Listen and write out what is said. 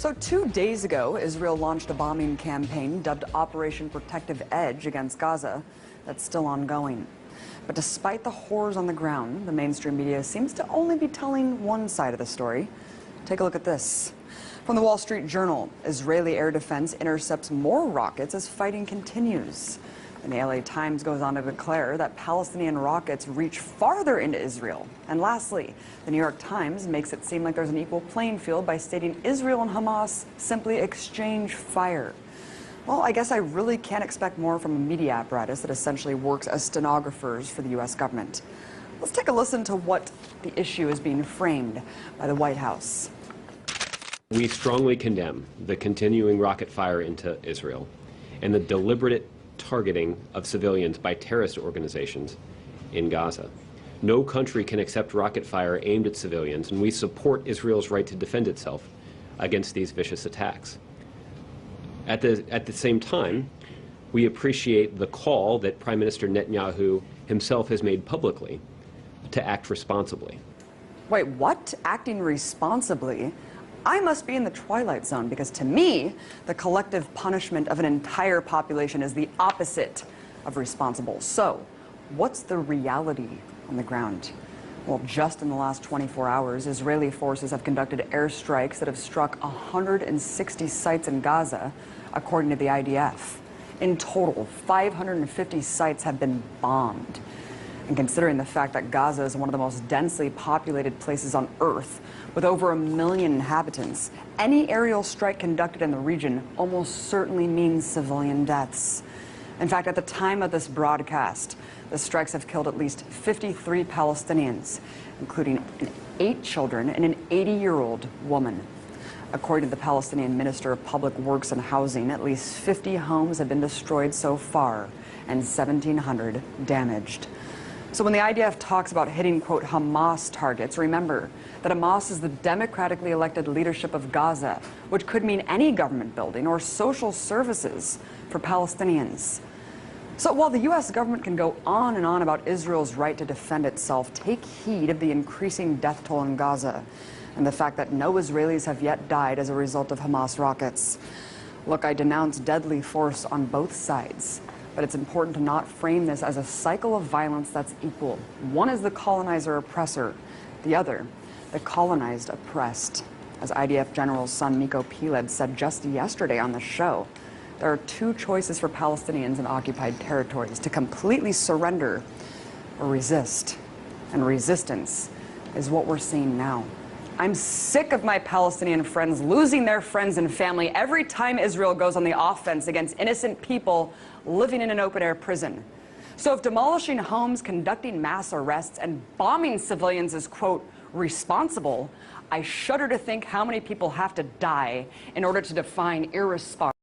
So 2 days ago, Israel launched a bombing campaign dubbed Operation Protective Edge against Gaza that's still ongoing. But despite the horrors on the ground, the mainstream media seems to only be telling one side of the story. Take a look at this. From the Wall Street Journal, Israeli air defense intercepts more rockets as fighting continues. And the LA Times goes on to declare that Palestinian rockets reach farther into Israel. And lastly, the New York Times makes it seem like there's an equal playing field by stating Israel and Hamas simply exchange fire. Well, I guess I really can't expect more from a media apparatus that essentially works as stenographers for the U.S. government. Let's take a listen to what the issue is being framed by the White House. We strongly condemn the continuing rocket fire into Israel and the deliberate targeting of civilians by terrorist organizations in Gaza. No country can accept rocket fire aimed at civilians, and we support Israel's right to defend itself against these vicious attacks. At the same time, we appreciate the call that Prime Minister Netanyahu himself has made publicly to act responsibly. Wait, what? Acting responsibly? I must be in the twilight zone, because to me, the collective punishment of an entire population is the opposite of responsible. So, what's the reality on the ground? Well, just in the last 24 hours, Israeli forces have conducted airstrikes that have struck 160 sites in Gaza, according to the IDF. In total, 550 sites have been bombed. And considering the fact that Gaza is one of the most densely populated places on Earth, with over 1 million inhabitants, any aerial strike conducted in the region almost certainly means civilian deaths. In fact, at the time of this broadcast, the strikes have killed at least 53 Palestinians, including 8 children and an 80-year-old woman. According to the Palestinian Minister of Public Works and Housing, at least 50 homes have been destroyed so far and 1,700 damaged. So when the IDF talks about hitting, quote, Hamas targets, remember that Hamas is the democratically elected leadership of Gaza, which could mean any government building or social services for Palestinians. So while the U.S. government can go on and on about Israel's right to defend itself, take heed of the increasing death toll in Gaza and the fact that no Israelis have yet died as a result of Hamas rockets. Look, I denounce deadly force on both sides. But it's important to not frame this as a cycle of violence that's equal. One is the colonizer-oppressor, the other, the colonized oppressed. As IDF General's son Miko Piled said just yesterday on the show, there are 2 choices for Palestinians in occupied territories: to completely surrender or resist. And resistance is what we're seeing now. I'm sick of my Palestinian friends losing their friends and family every time Israel goes on the offense against innocent people living in an open-air prison. So if demolishing homes, conducting mass arrests, and bombing civilians is, quote, responsible, I shudder to think how many people have to die in order to define irresponsible.